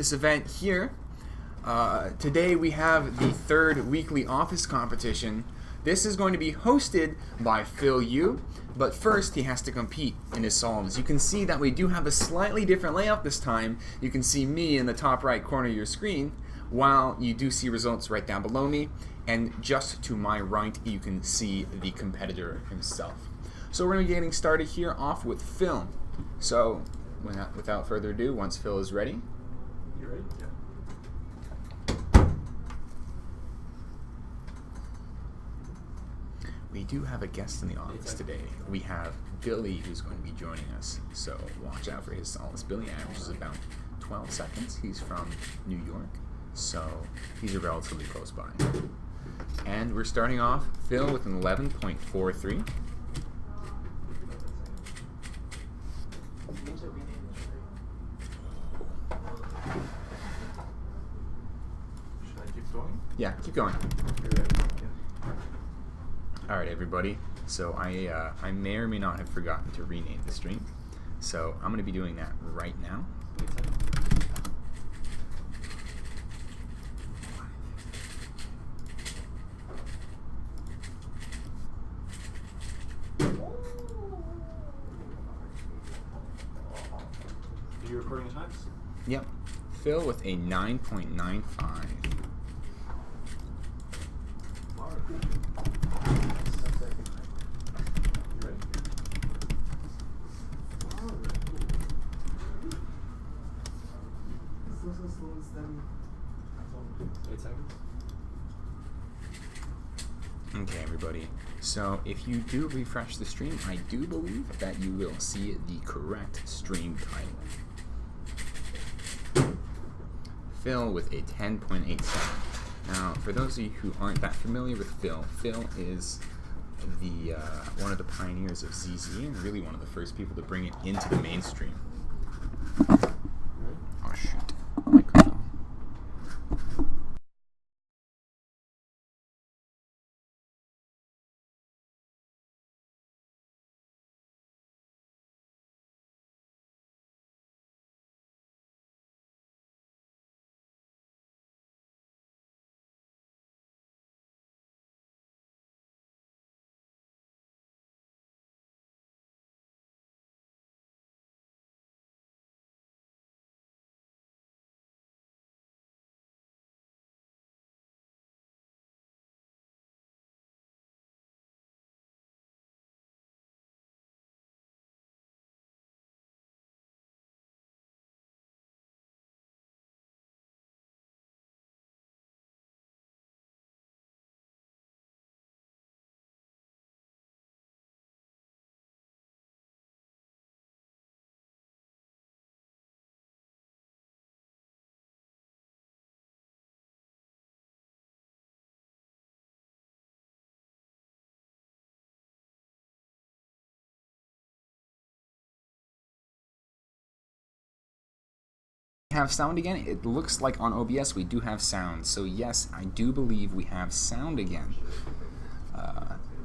This event here. Today we have the third weekly office competition. This is going to be hosted by Phil Yu, but first he has to compete in his solves. You can see that we do have a slightly different layout this time. You can see me in the top right corner of your screen, while you do see results right down below me, and just to my right you can see the competitor himself. So we're going to be getting started here off with Phil. So without further ado, once Phil is ready. You ready? Yeah. We do have a guest in the office today. We have Billy, who's going to be joining us. So watch out for his solids. Billy averages about 12 seconds. He's from New York, so he's relatively close by. And we're starting off Phil with an 11.43. Yeah, keep going. Alright, everybody. So I may or may not have forgotten to rename the stream. So I'm going to be doing that right now. Are you recording the times? Yep. Phil with a 9.95. Okay, everybody. So if you do refresh the stream, I do believe that you will see the correct stream title. Phil with a 10.87. Now, for those of you who aren't that familiar with Phil, Phil is the one of the pioneers of ZZ and really one of the first people to bring it into the mainstream. Oh shoot, microphone. Have sound again? It looks like on OBS we do have sound. So yes, I do believe we have sound again.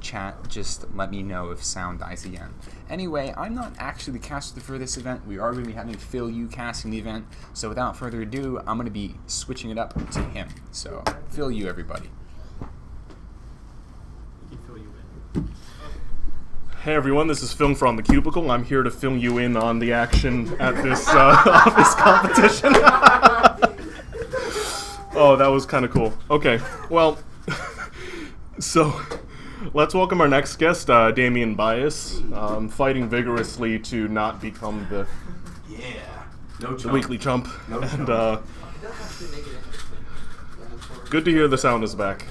Chat, just let me know if sound dies again. Anyway, I'm not actually the caster for this event. We are going to be having Phil Yu casting the event. So without further ado, I'm going to be switching it up to him. So Phil Yu, everybody. Hey everyone, this is Phil from the Cubicle. I'm here to fill you in on the action at this office competition. Oh, that was kind of cool. Okay, well, so let's welcome our next guest, Damian Bias, fighting vigorously to not become the weekly chump. No and chump. Good to hear the sound is back.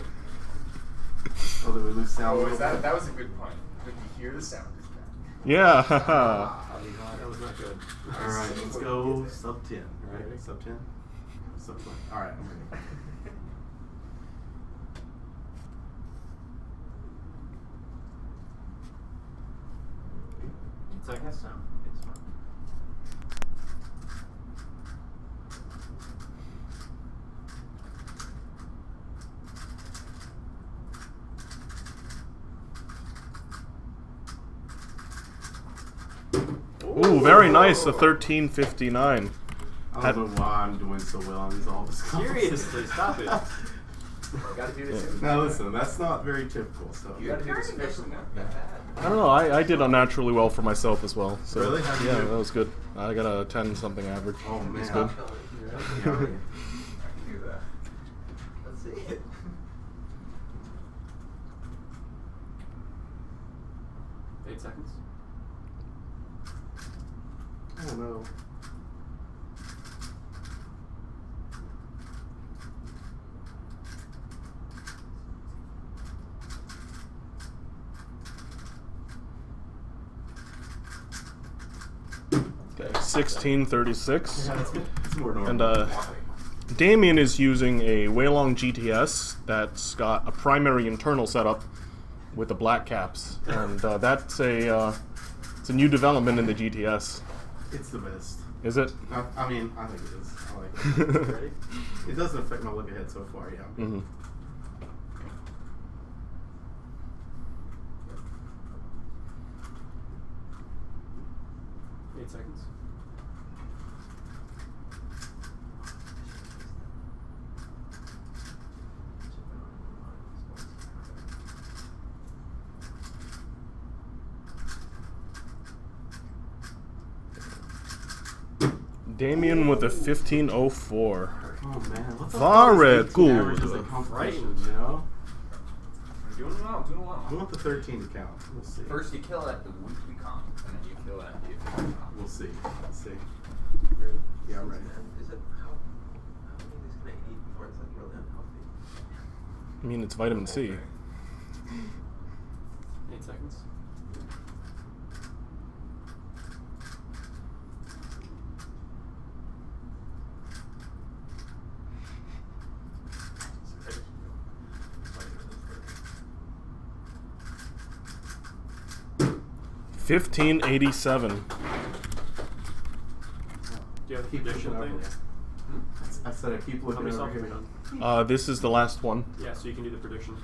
Oh, did we lose sound? That was a good point. Good to hear the sound is back. Yeah. That was not good. Alright, let's go sub 10. Right? Sub 10? Sub 20. Alright, I'm ready. It's like that sound. It's fine. Ooh, very nice. A 1359. don't know why I'm doing so well on these all this. Seriously, stop it. You gotta do this. Now listen, that's not very typical. So You gotta do this fishing now. I don't know. I did unnaturally well for myself as well. So Really? How'd you yeah, do? that was good. I got a 10 something average. Oh man. It's good. Yeah, right. Do that. Let's see it. Eight seconds. Oh no. Okay, 1636. Yeah, it's more normal. And Damian is using a Waylong GTS that's got a primary internal setup with the black caps, and that's it's a new development in the GTS. It's the best. Is it? I mean, I think it is. I like it. Ready? It doesn't affect my look ahead so far, yeah. Mm-hmm. Eight seconds. Damian with a 1504. Oh man, what's Very up with good. averages in competition, you know? Doing well, doing well. I want the 13 to count. We'll see. First you kill at the weekly comp, and then you kill at the official comp. We'll see. Let's see. Ready? Yeah, I'm ready. Is it how many is gonna eat before it's like really unhealthy? I mean, it's vitamin C. 8 seconds. Fifteen 87. Do you have a Keep prediction looking thing? over here. I said I keep How looking many over subs have we here. done? This is the last one. Yeah, so you can do the prediction.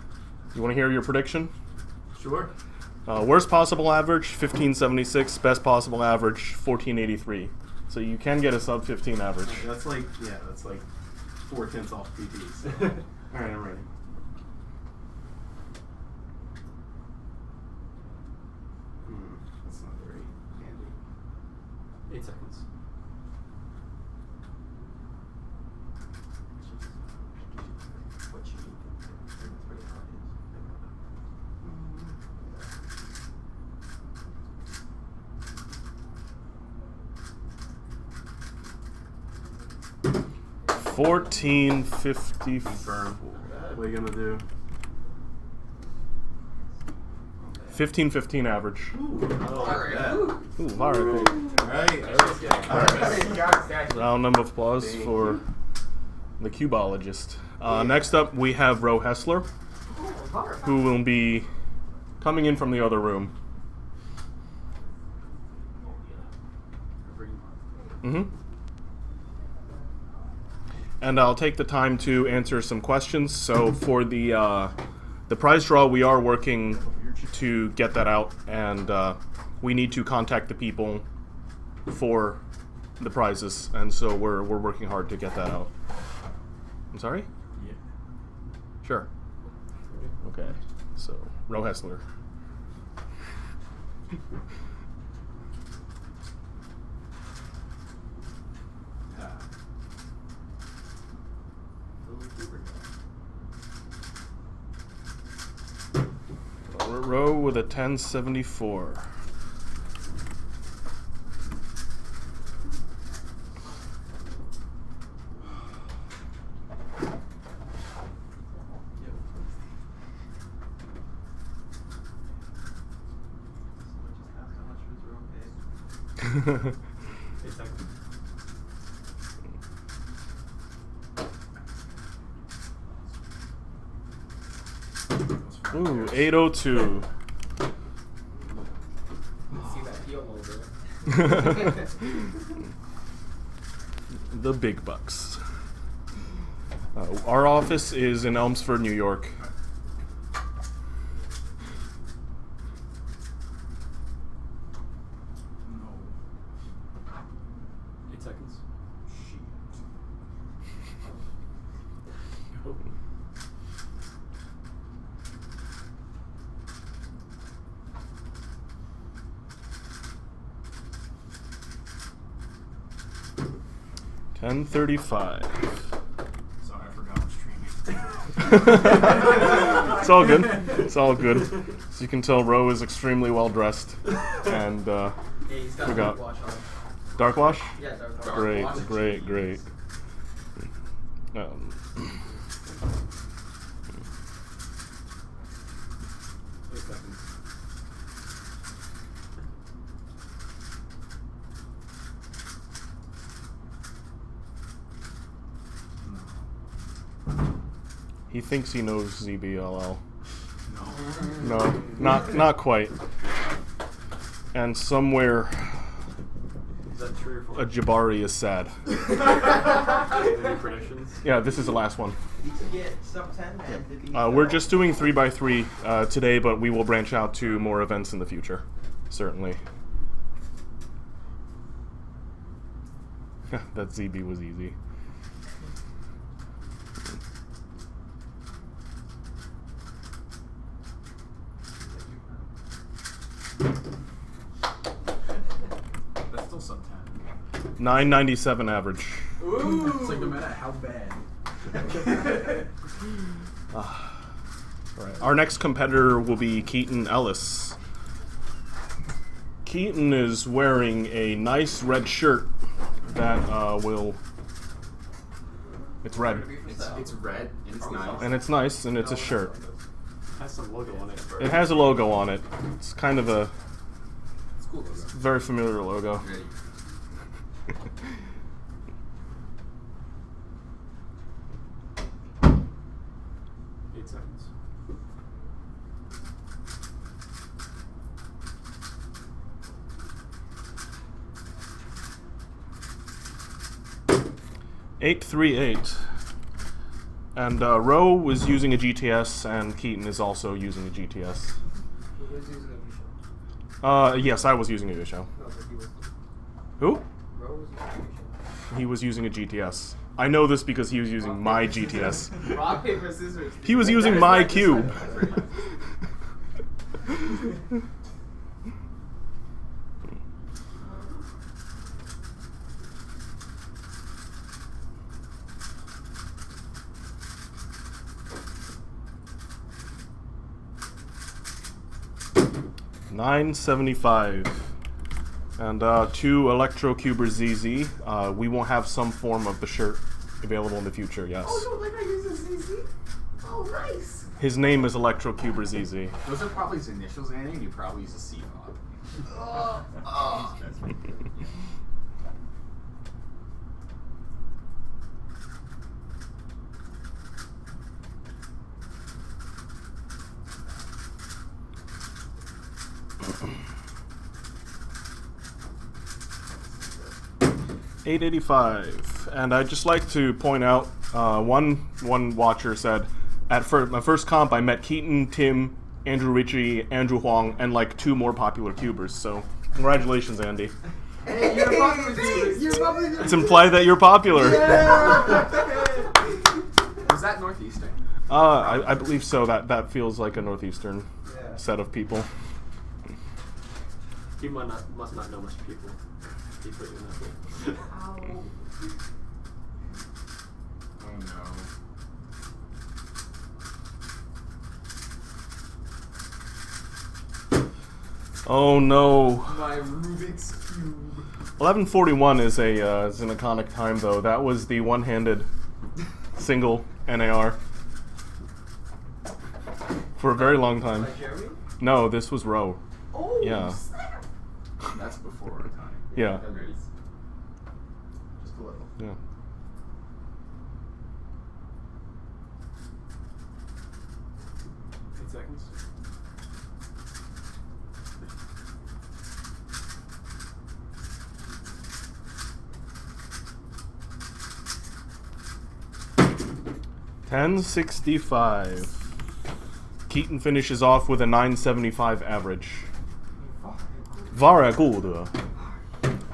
You want to hear your prediction? Sure. Worst possible average 1576. Best possible average 1483. So you can get a sub 15 average. That's like 4/10 off PTs. All right, I'm ready. That's not very handy. 8 seconds. What you eat, it's pretty hard. Fourteen 50. Confirm. What are you gonna do? 1515 average. Alright. Yeah. Ooh, very cool. All right. All right. Round of applause for the cubologist. Next up, we have Ro Hessler, who will be coming in from the other room. Mm-hmm. And I'll take the time to answer some questions. So for the prize draw, we are working to get that out, and we need to contact the people for the prizes, and so we're working hard to get that out. I'm sorry? Yeah. Sure. Okay. So Ro Hessler. Ro with a 1074. Eight seconds. Ooh, 802. See that heel over there. The big bucks. Our office is in Elmsford, New York. Eight seconds. 10:35. Sorry, I forgot I was streaming. It's all good. It's all good. As you can tell, Ro is extremely well dressed, and Yeah, he's got forgot. a watch on. Dark wash. Yeah, dark watch. Great, wash. great, great. 8 seconds. He thinks he knows ZBLL. No. No, not quite. And somewhere Is that true or a false? Jabari is sad. Any predictions? Yeah, this is the last one. You can get sub 10 and the beat We're just doing 3x3 today, but we will branch out to more events in the future. Certainly. That ZB was easy. That's still sub 10. 997 average. Ooh! It's like no matter how bad. Alright. Our next competitor will be Keaton Ellis. Keaton is wearing a nice red shirt that will. It's red. It's red and it's nice. And it's nice, and it's a shirt. It has some logo on it. It has a logo on it. It's kind of a It's cool logo. very familiar logo. Ready. 8 seconds. $838. And Ro was using a GTS, and Keaton is also using a GTS. Who was using a Michelle? Yes, I was using a Yusho. No, but he was. Who? Ro was using a Michelle. He was using a GTS. I know this because he was using my GTS. Rock, paper, scissors. He was using my cube. $975. And 2 Electro Cuber ZZ. We will have some form of the shirt available in the future, yes. Oh, no, like I use a ZZ? Oh, nice. His name is Electro Cuber ZZ. Those are probably his initials, Annie, and you probably use a C font. $885, and I'd just like to point out, one watcher said, at my first comp I met Keaton, Tim, Andrew Ritchie, Andrew Huang, and like 2 more popular cubers. So congratulations, Andy. Hey, you're popular, dude. You're popular. It's implied that you're popular. Was that Northeastern? I believe so. That feels like a Northeastern Yeah. set of people. He must not know much people. He put you in that pool. Ow. Oh no. Oh no. My Rubik's Cube. 1141 is an iconic time though. That was the one-handed single NAR for a very long time. Like Jeremy? No, this was Ro. Oh, Yeah. snap. That's before our time. Yeah. Ready. Just a little. Yeah. Seconds. $1065. Keaton finishes off with a 975 average. Very good.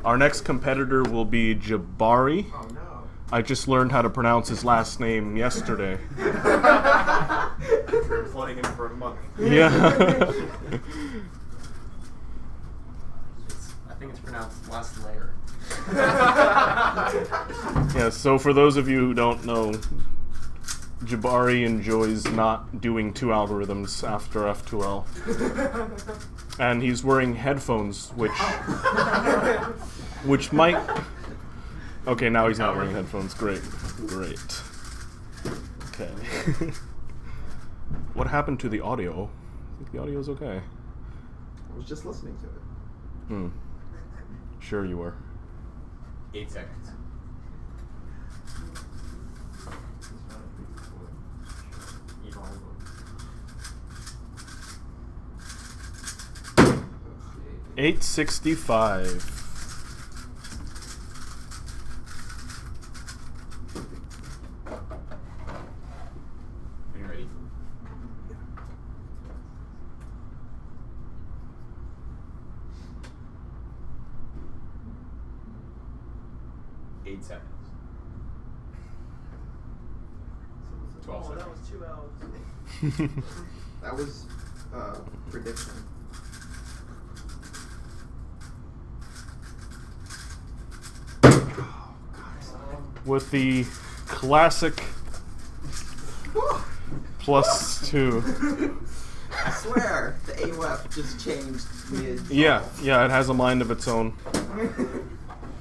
Our next competitor will be Jabari. Oh, no. I just learned how to pronounce his last name yesterday. Been playing him for a month. Yeah. I think it's pronounced last layer. Yeah, so for those of you who don't know, Jabari enjoys not doing 2 algorithms after F2L. And he's wearing headphones, which might... Okay, now he's not wearing headphones. Great. Great. Okay. What happened to the audio? I think the audio's okay. I was just listening to it. Sure you were. 8 seconds. $8.65. Are you ready? 8 seconds. 12 Oh, seconds. that was 2 L's. That was prediction. With the classic +2. I swear, the AWF just changed mid. Yeah, it has a mind of its own.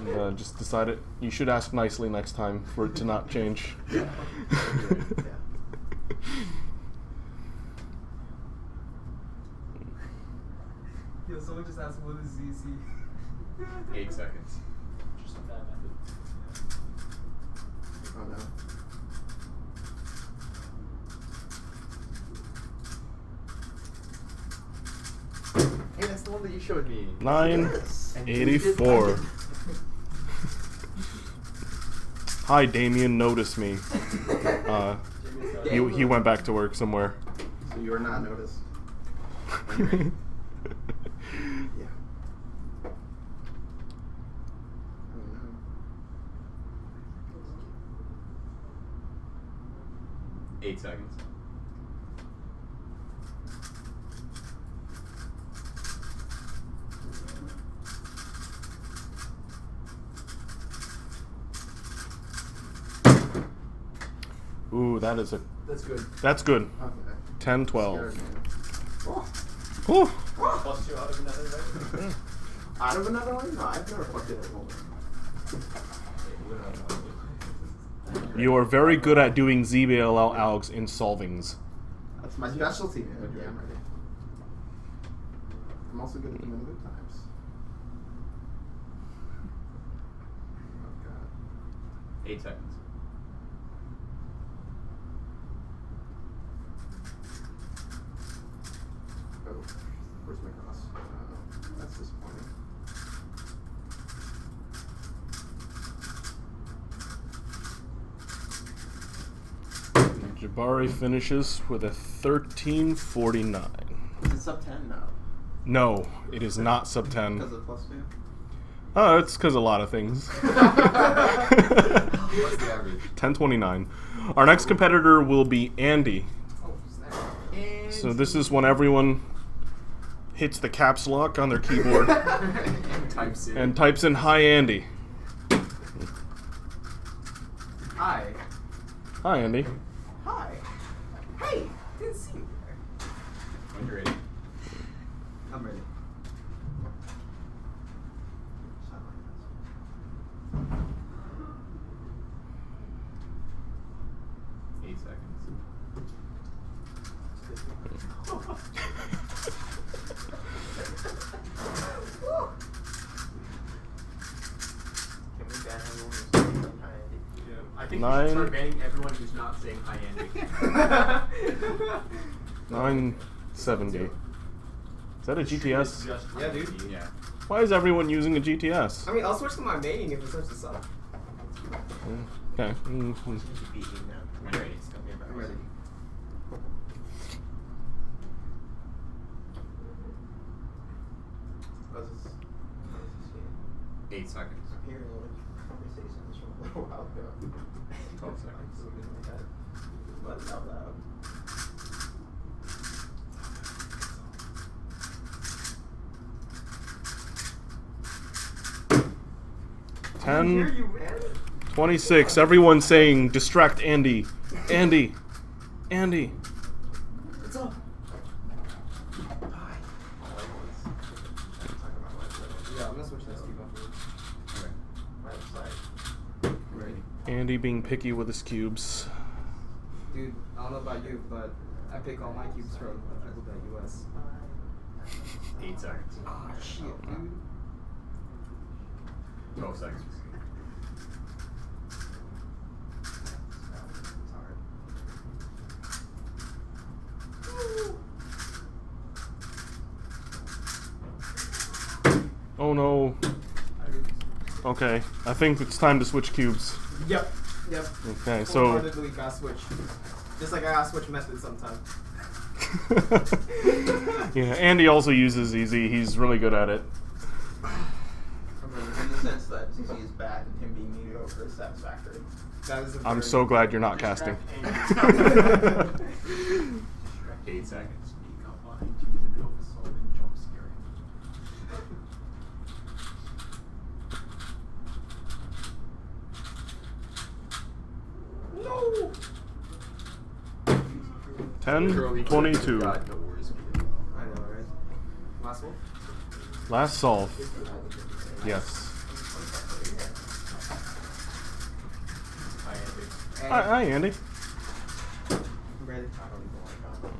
And, just decided you should ask nicely next time for it to not change. Yeah. Yo, someone just asked what is ZZ? 8 seconds. Just a bad method. Oh no. Hey, that's the one that you showed me. 984. Hi, Damian. Notice me. He went back to work somewhere. So you are not noticed. Yeah. Oh no. 8 seconds. Ooh, that is a. That's good. That's good. Okay. 10, 12. Scared, man. Oh. Whew. +2 out of another, right? Out of another one? No, I've never fucked it at home. You are very good at doing ZBLL algs in solvings. That's my specialty, man. Yeah, I'm ready. I'm also good at them in good times. Oh god. 8 seconds. Oh, where's my cross? That's disappointing. Jabari finishes with a 1349. Is it sub 10 now? No, it is not sub 10. Because of +2? Oh, it's because a lot of things. What's the average? 1029. Our next competitor will be Andy. Oh, snap. So this is when everyone hits the caps lock on their keyboard Types in. and types in "Hi Andy." Hi. Hi Andy. Hi. Hey, didn't see you there. When you're ready. I'm ready. 8 seconds. Can we ban everyone who's saying hi, Andy? Yeah. I think we 9. should start banning everyone who's not saying hi, Andy. 970. Is that a GTS? Just Yeah, dude. Yeah. Why is everyone using a GTS? I mean, I'll switch to my main if it starts to suck. Okay. When you're ready. I'm ready. What's this? 8 seconds. I'm hearing like conversations from a little while ago. 12 seconds. But it's out loud. 10, 26. Everyone saying distract Andy. Andy. Andy. What's up? Yeah, I'm gonna switch that Steve afterwards. Right. Andy being picky with his cubes. Dude, I don't know about you, but I pick all my cubes from US. 8 seconds. Ah, shit, dude. 12 seconds. Oh no. Okay, I think it's time to switch cubes. Yep. Okay, so Wholeheartedly gotta switch. Just like I gotta switch methods sometimes. yeah, Andy also uses easy. He's really good at it. In the sense that CC is bad and him being mediocre is satisfactory. That is a I'm very- so glad you're not casting. 8 seconds. No! 10, 22. God, no worries. I know, right? Last one? Last solve. Yes. Hi, Andy. I'm ready.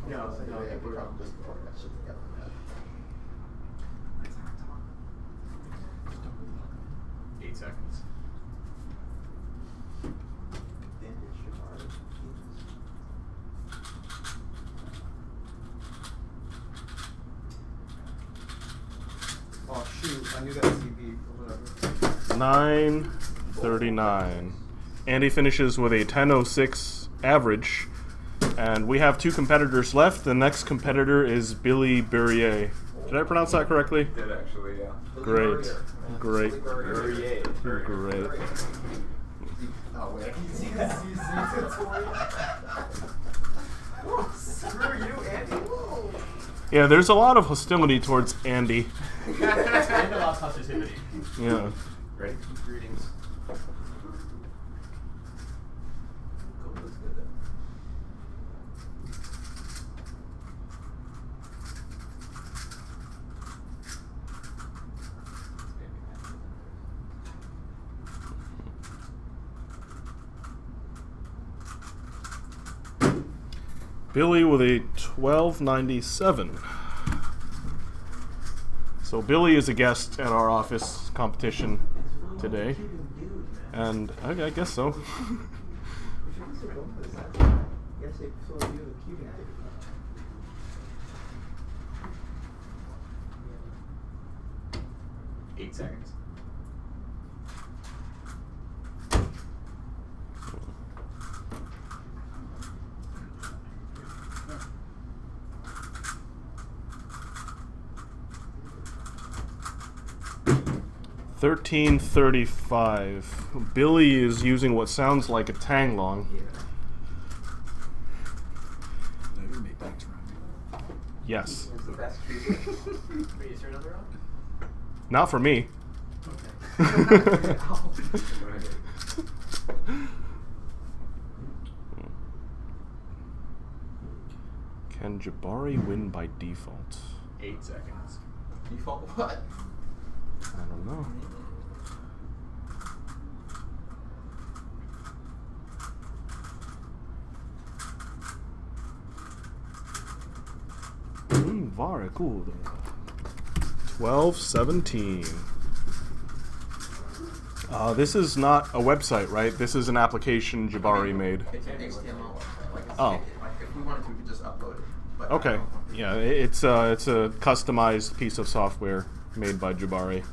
No, we're all just put that shit together. 8 seconds. Vintage Jabari. Oh shoot, I knew that was CB or whatever. 9:39. Andy finishes with a 10:06 average, and we have 2 competitors left. The next competitor is Billy Burier. Did I pronounce that correctly? Did actually, yeah. Great. Great. Burier. Great. Oh, wait, I can see the CC tutorial. Screw you, Andy. Whoa. Yeah, there's a lot of hostility towards Andy. And a lot of positivity. Yeah. Ready? Greetings. Gold looks good, though. Billy with a 1297. So Billy is a guest at our office competition today, and I guess so. Yes, they fill you the Cuban. 8 seconds. $13.35. Billy is using what sounds like a Tanglong. No, you make things right. Yes. It's the best Cuban. Wait, is there another round? Not for me. Okay. Can Jabari win by default? 8 seconds. Default what? I don't know. Very good. 12:17. This is not a website, right? This is an application Jabari made. It's an HTML website. Like, Oh. like if we wanted to, we could just upload it. But Okay. Yeah, it's a customized piece of software made by Jabari.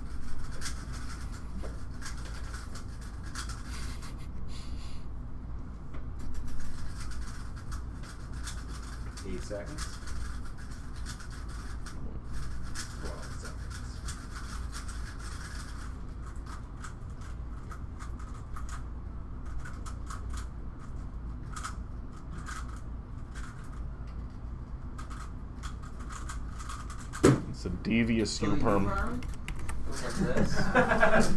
Eight seconds. 12 seconds. It's a devious U-perm. Looks like this.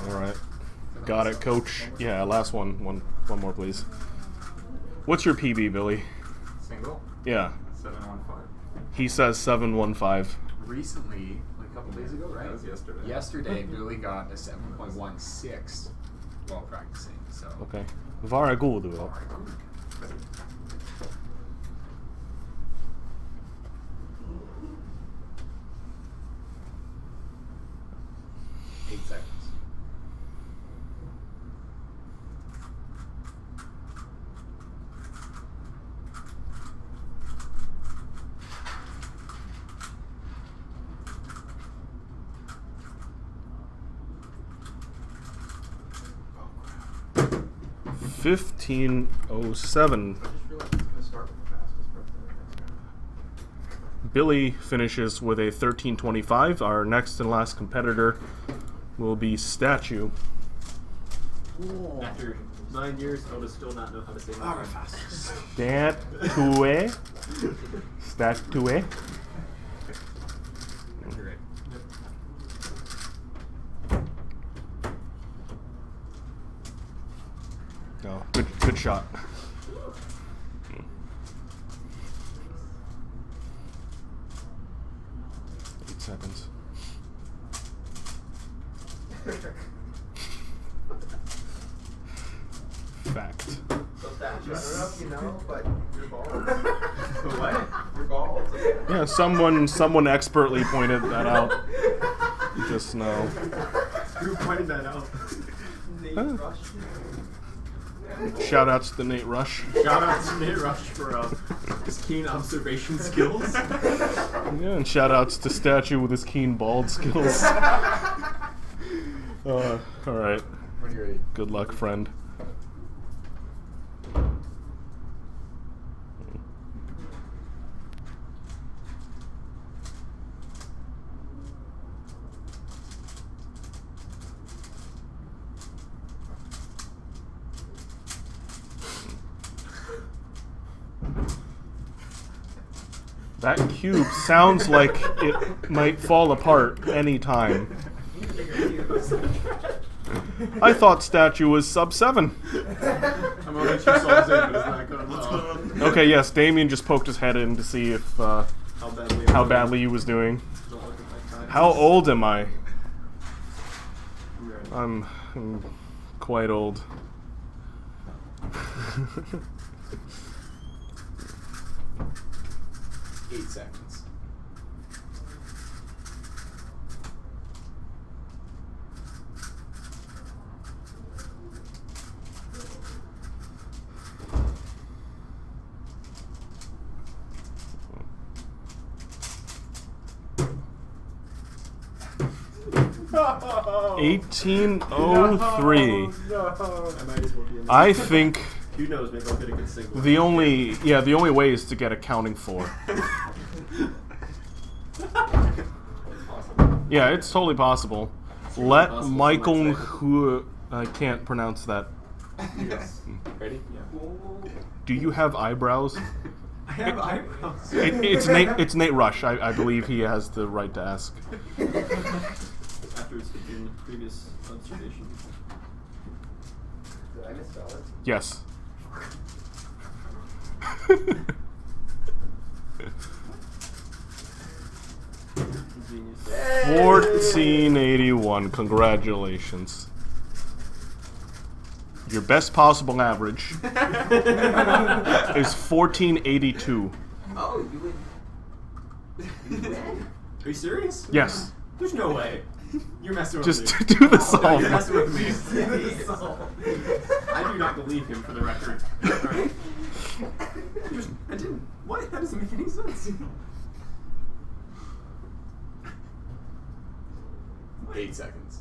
All right. Got it, coach. Yeah, last one. One more, please. What's your PB, Billy? Single. Yeah. 715. He says 715. Recently, like a couple days ago, right? That was yesterday. Yesterday, Billy got a 7.16 while practicing. So. Okay. Very good. Very good. 8 seconds. Oh, 15:07. I just realized it's gonna start with the fastest person next round. Billy finishes with a 13:25. Our next and last competitor will be Statue. After 9 years, I would still not know how to say my name. Statue. Statue. Great. Oh, good shot. 8 seconds. Fact. So Statue, I don't know if you know, but you're bald. What? You're bald. Yeah, someone expertly pointed that out just now. Who pointed that out? Nate Huh. Rush. Shoutouts to Nate Rush. Shout out to Nate Rush for his keen observation skills. Yeah, and shoutouts to Statue with his keen bald skills. Alright. When you're ready. Good luck, friend. That cube sounds like it might fall apart any time. I thought Statue was sub 7. I'm only 2 souls in, but it's not going well. Okay, yes, Damian just poked his head in to see if How badly he was doing. Don't look at my time. How old am I? I'm ready. I'm quite old. 8 seconds. No! 1803. No! I might as well be in there. I think Who knows? Maybe I'll get a good single. the only way is to get accounting for. Yeah, it's totally possible. Let possible, Michael someone say. who I can't pronounce that. Yes. Ready? Yeah. Do you have eyebrows? I have eyebrows. It's Nate Rush. I believe he has the right to ask. After his previous observation. Did I misspell it? Yes. Genius. 1481. Congratulations. Your best possible average is 1482. Oh, you would. You win? Are you serious? Yes. There's no way. You're messing with Just me. do the No, solve. you're messing with me. I do not believe him, for the record. Alright. I didn't. What? That doesn't make any sense. 8 seconds.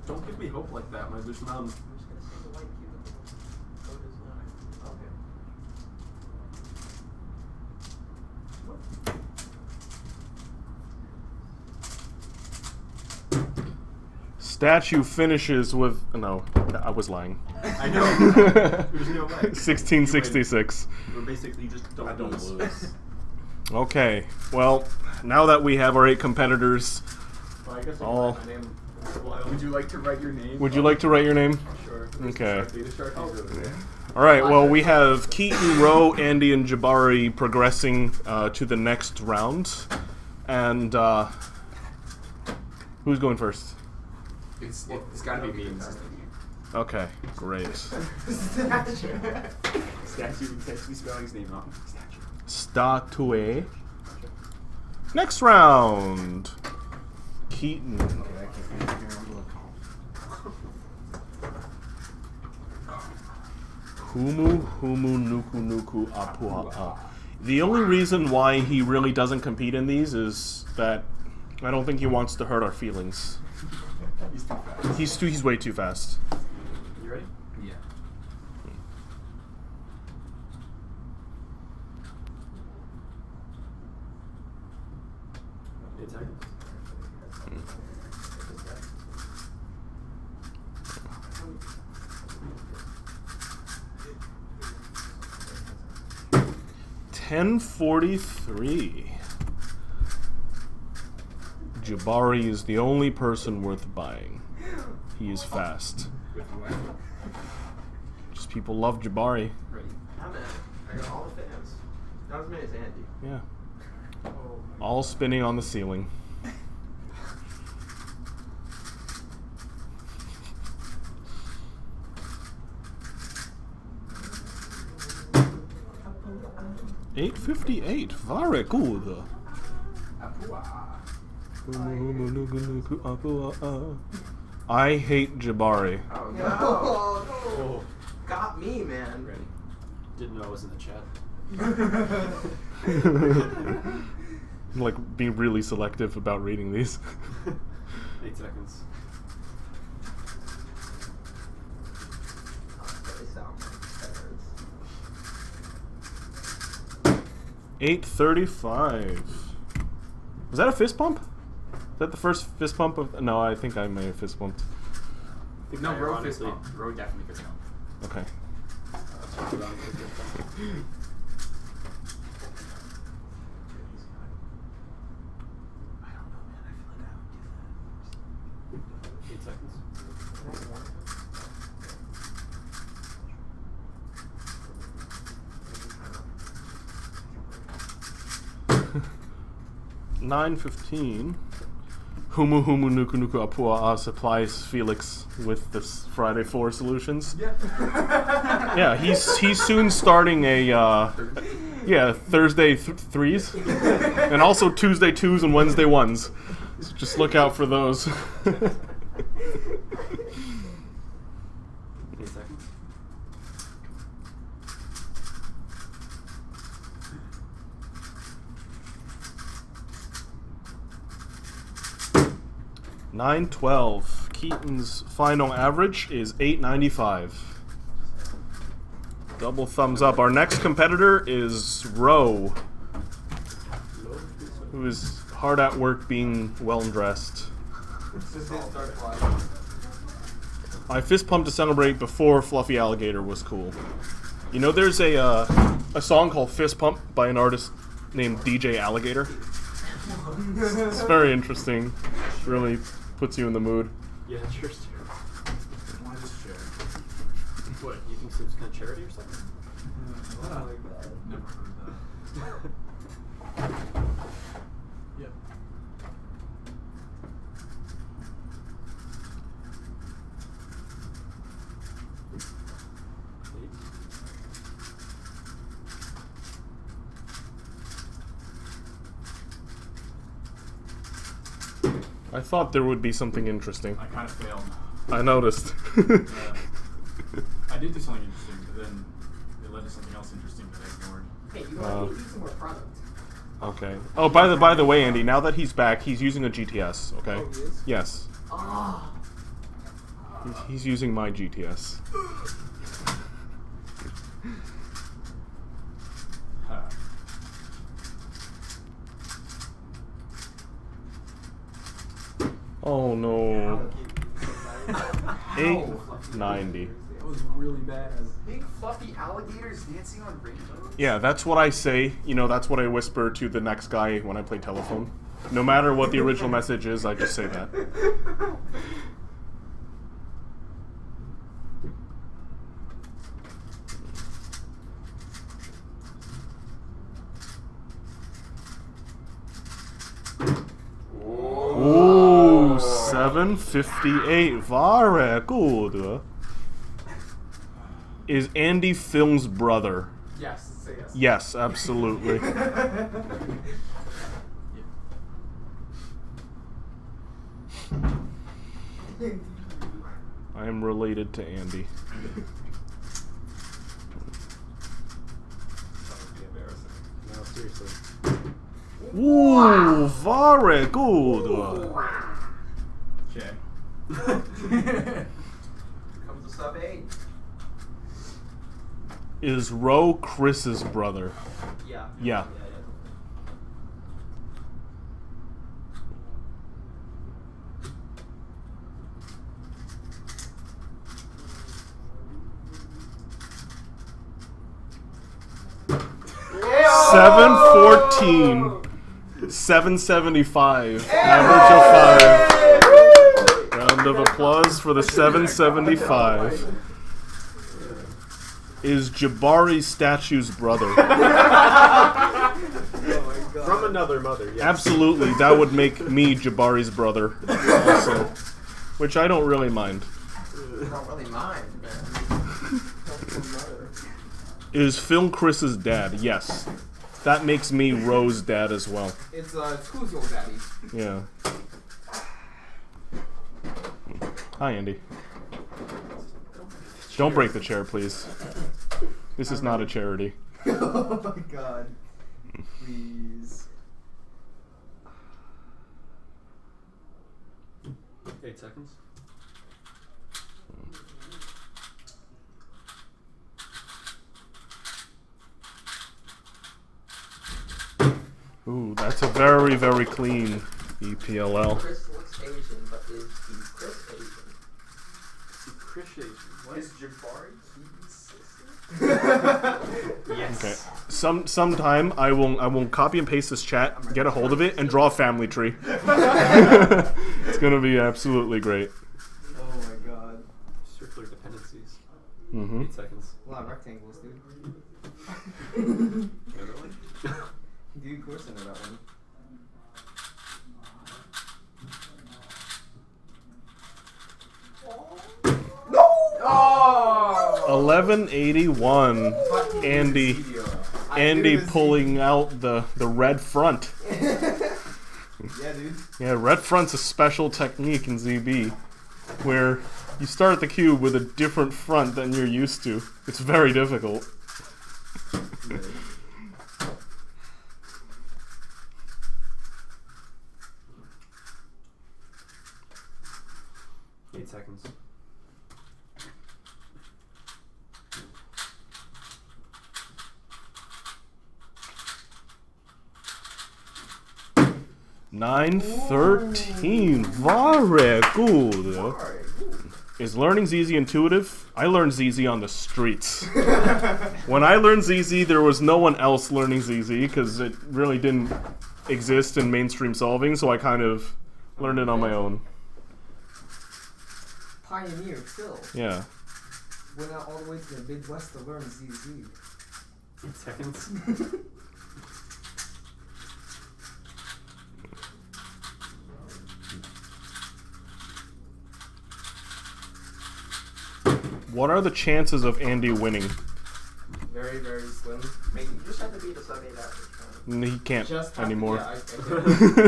Don't give me hope like that, my there's none. I'm just gonna say the white cube. So does not. Okay. Statue finishes with no. I was lying. I know. There's no way. 1666. We're basically just don't, I don't lose. lose. Okay. Well, now that we have our 8 competitors, Well, I guess All- my name. Would you like to write your name? Would you like to write your name? Sure. Okay. Sharpie. All right. Well, we have Keaton, Rowe, Andy, and Jabari progressing to the next round, and who's going first? It's got to be me. Okay, great. Statue. Actually spelling his name wrong. Statue. Next round. Keaton. Humu nuku nuku apua. The only reason why he really doesn't compete in these is that I don't think he wants to hurt our feelings. He's too fast. He's way too fast. You ready? Yeah. Eight seconds. $10.43. Jabari is the only person worth buying. He is fast. With what? Just people love Jabari. Ready. I'm in. I got all the fans. Not as many as Andy. Yeah. All spinning on the ceiling. $8.58. Very good. I hate Jabari. Oh no! Oh. Got me, man. Ready. Didn't know I was in the chat. I'm like being really selective about reading these. 8 seconds. They sound like feathers. 8:35. Was that a fist pump? Is that the first fist pump of? No, I think I may have fist pumped. No, I Roe fist ironically- bump. Roe definitely fist bump. Okay. Ironically fist bump. I don't know, man. I feel like I would do that. 8 seconds. $9.15. Humu Humu Nuku Nuku Apua supplies Felix with this Friday 4 solutions. Yeah, he's soon starting a Thursday threes, and also Tuesday 2s and Wednesday 1s. So just look out for those. 8 seconds. $9.12. Keaton's final average is $8.95. Double thumbs up. Our next competitor is Roe, who is hard at work being well dressed. I fist pumped to celebrate before Fluffy Alligator was cool. You know, there's a song called Fist Pump by an artist named DJ Alligator. It's very interesting. Really puts you in the mood. Yeah, cheers to Why just share? What, you think it's kind of charity or something? Never heard that. Yep. I thought there would be something interesting. I kind of failed. I noticed. I did do something interesting, but then it led to something else interesting that I ignored. Hey, you want to use some more product? Okay. Oh, by the way, Andy, now that he's back, he's using a GTS, okay? Oh, he is? Yes. Ah. He's using my GTS. Huh. Oh no. How? 890. That was really bad. Big fluffy alligators dancing on rainbows? Yeah, that's what I say. You know, that's what I whisper to the next guy when I play telephone. No matter what the original message is, I just say that. Ooh, 758. Very good. Is Andy Film's brother? Yes, say yes. Yes, absolutely. I am related to Andy. That would be embarrassing. No, seriously. Ooh, very good. Okay. Comes a sub 8. Is Ro Chris's brother? Yeah. Yeah. Yeah. 714. 775. Average of 5. Round of applause for the 775. Is Jabari Statue's brother? From another mother, yes. Absolutely, that would make me Jabari's brother also. Which I don't really mind. I don't really mind, man. Is Phil Chris's dad? Yes. That makes me Ro's dad as well. It's who's your daddy? Yeah. Hi, Andy. Don't break the chair, please. This is not a charity. Oh my god. Please. 8 seconds. Ooh, that's a very, very clean EPLL. Chris looks Asian, but is he Chris Asian? Appreciate Is Jabari Keaton's sister? Yes. Okay. Sometime I will copy and paste this chat, get a hold of it, and draw a family tree. It's gonna be absolutely great. Oh my god. Circular dependencies. Mm-hmm. 8 seconds. A lot of rectangles, dude. Literally. Dude, of course I know that one. Oh! 1181. Andy I pulling out the red front. Yeah, dude. Yeah, red front's a special technique in ZB where you start the cube with a different front than you're used to. It's very difficult. Eight seconds. Nine 13. Very good. Is learning ZZ intuitive? I learned ZZ on the streets. When I learned ZZ, there was no one else learning ZZ because it really didn't exist in mainstream solving, so I kind of learned it on my own. Pioneer, still. Yeah. Went out all the way to the Midwest to learn ZZ. 8 seconds. What are the chances of Andy winning? Very, very slim. I mean, you just have to beat a sub 8 average, man. He can't Just have to- anymore. yeah, I did.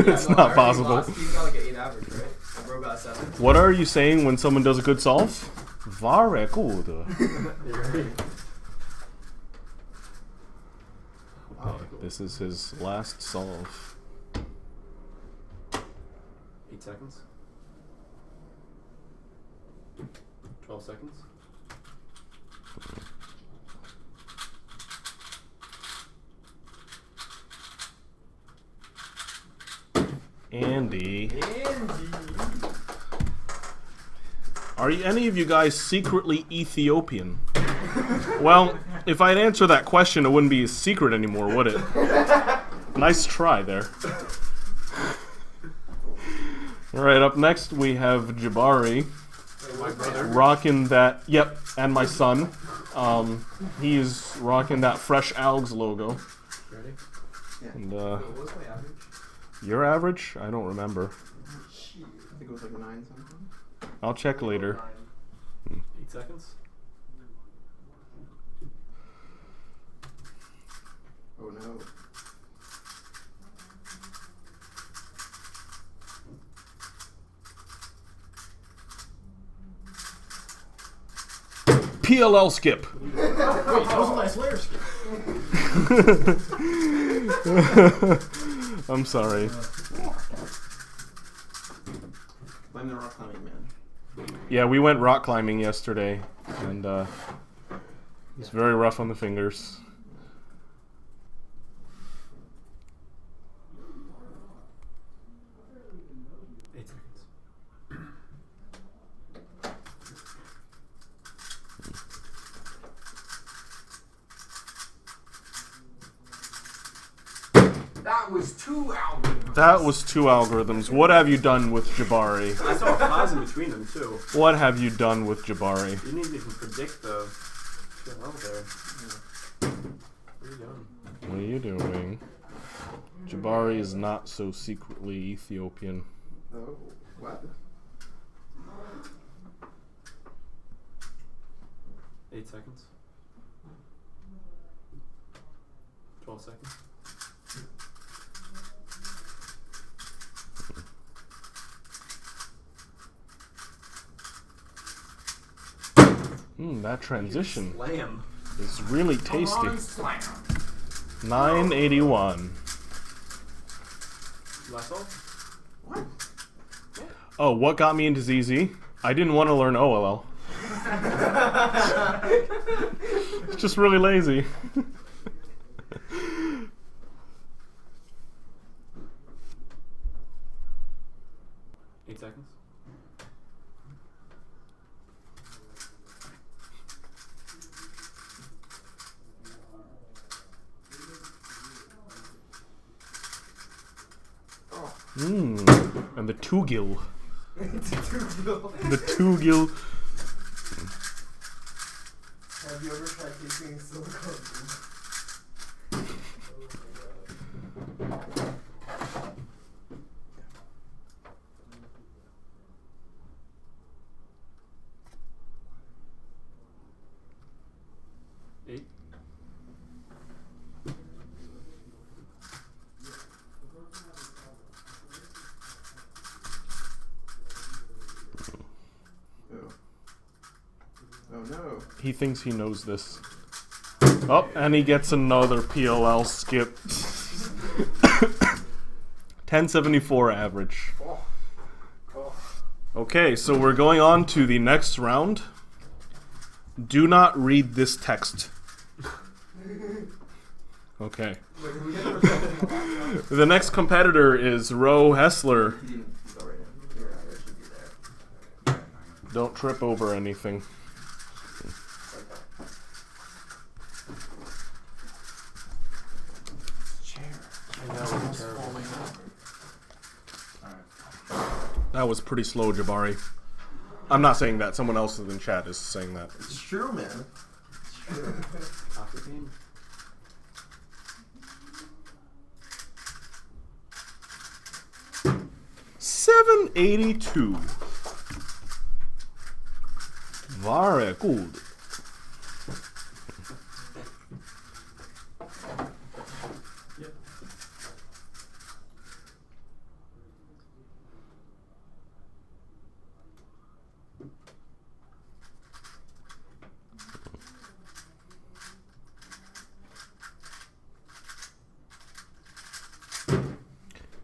It's Yeah, no, not I already possible. lost. He's got like an 8 average, right? And bro got 7. What are you saying when someone does a good solve? Very good. Okay, this is his last solve. 8 seconds. 12 seconds. Andy. Are any of you guys secretly Ethiopian? Well, if I'd answer that question, it wouldn't be a secret anymore, would it? Nice try there. All right, up next we have Jabari. My brother. Rocking that, yep, and my son. He's rocking that Fresh Algs logo. Ready? And What's my average? your average? I don't remember. Shit. I think it was like 9 something. I'll check later. 8 seconds. Oh no. PLL skip. Wait, that was the last layer skip. I'm sorry. Blame the rock climbing man. Yeah, we went rock climbing yesterday, and it's very rough on the fingers. That was 2 algorithms. That was 2 algorithms. What have you done with Jabari? I saw a pause in between them too. What have you done with Jabari? You didn't even predict the level there. What are you doing? What are you doing? Jabari is not so secretly Ethiopian. Oh, what? 8 seconds. 12 seconds. That transition Slam. is really tasty. Slam. 981. Last all? What? Oh, what got me into ZZ? I didn't want to learn OLL. It's just really lazy. 8 seconds. And the two-gill. The two-gill. Have you ever tried taking silicone? Oh no. He thinks he knows this. Oh, and he gets another PLL skip. 1074 average. Okay, so we're going on to the next round. Do not read this text. Okay. The next competitor is Ro Hessler. Don't trip over anything. That was pretty slow, Jabari. I'm not saying that. Someone else in chat is saying that. It's true, man. It's true. Off the game. $782. Very good. Yep.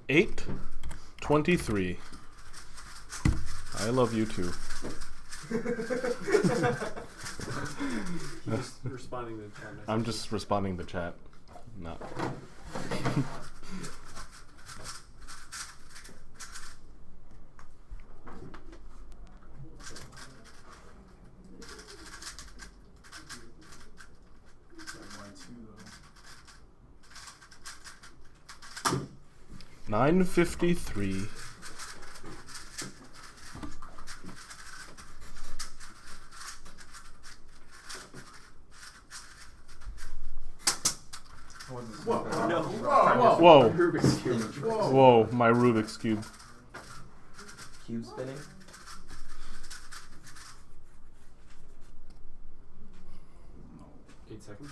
$823. I love you too. Just responding to the chat message. I'm just responding to chat. Not. $953. Whoa. No. Whoa. Rubik's Cube. Whoa, my Rubik's Cube. Cube spinning. No. 8 seconds.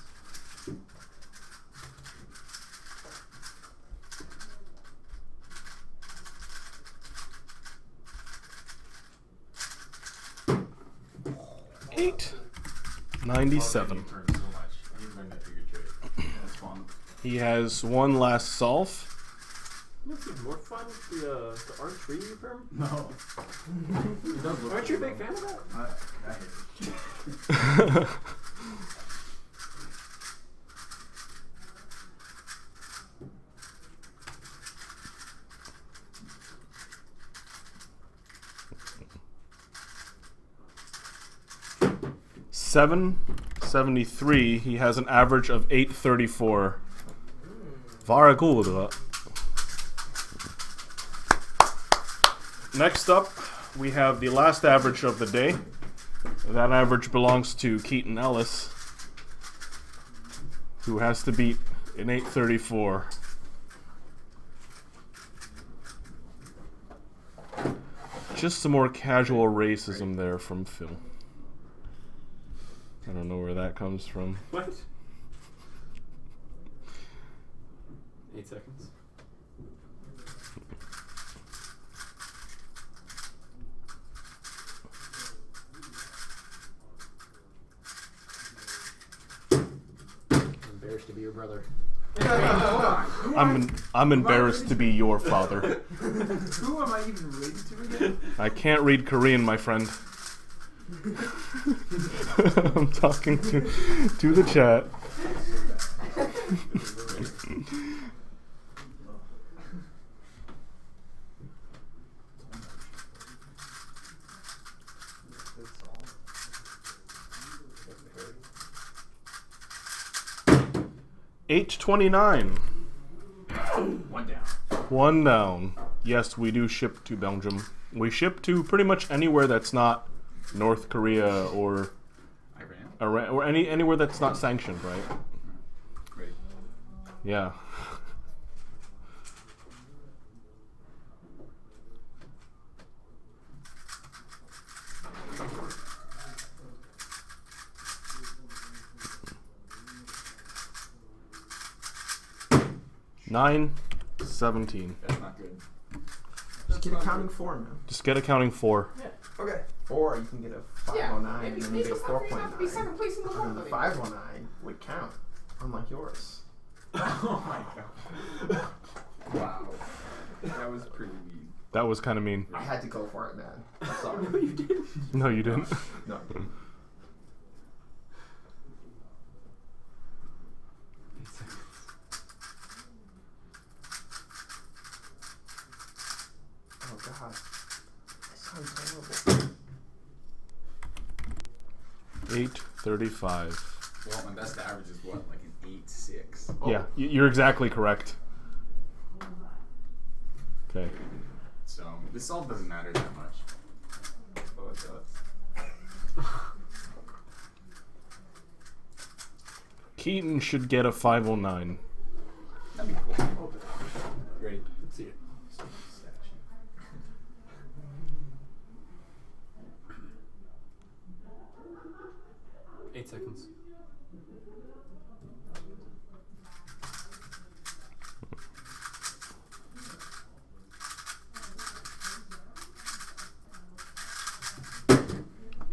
Eight. 97. Turn so much. I need to learn that figure trade. That's fun. He has one last solve. What's even more fun? The R3 perm? No. It does look Aren't you a cool, big fan of that? I hate it. $773. He has an average of 834. Very good. Next up, we have the last average of the day. That average belongs to Keaton Ellis, who has to beat an 834. Just some more casual racism there from Phil. I don't know where that comes from. What? 8 seconds. I'm embarrassed to be your brother. I'm embarrassed to be your father. Who am I even related to again? I can't read Korean, my friend. I'm talking to the chat. $8.29. One down. One down. Yes, we do ship to Belgium. We ship to pretty much anywhere that's not North Korea or Iran. Iran or anywhere that's not sanctioned, right? Great. Yeah. $9.17. That's not good. Just get accounting 4, man. Just get accounting 4. Okay. Or you can get a 509 and then you get 4.9. The 509 would count, unlike yours. Oh my god. Wow. That was pretty mean. That was kind of mean. I had to go for it, man. I'm sorry. No, you didn't. No, you didn't. No. Oh god. That sounds terrible. 8.35. Well, my best average is what, like an 8.6. Yeah, you're exactly correct. Okay. So this solve doesn't matter that much. Oh, it does. Keaton should get a 509. That'd be cool. Great. Let's see it. 8 seconds.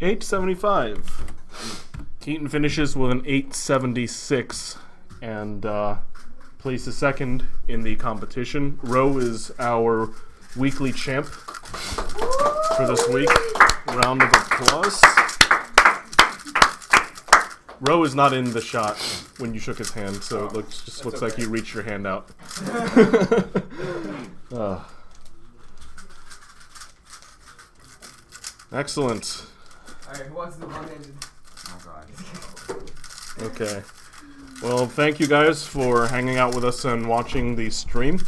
$8.75. Keaton finishes with an 8.76 and places second in the competition. Roe is our weekly champ for this week. Round of applause. Roe is not in the shot when you shook his hand, so it just looks like you reached your hand out. Excellent. Alright, who wants to do one-handed? Oh god. Okay. Well, thank you guys for hanging out with us and watching the stream.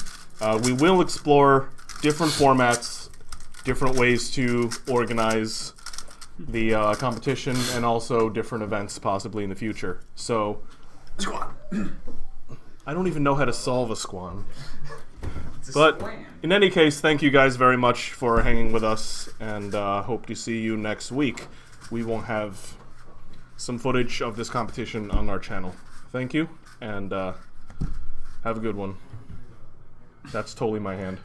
We will explore different formats, different ways to organize the competition, and also different events possibly in the future. So, I don't even know how to solve a squan. It's a But squam. in any case, thank you guys very much for hanging with us, and hope to see you next week. We will have some footage of this competition on our channel. Thank you, and have a good one. That's totally my hand.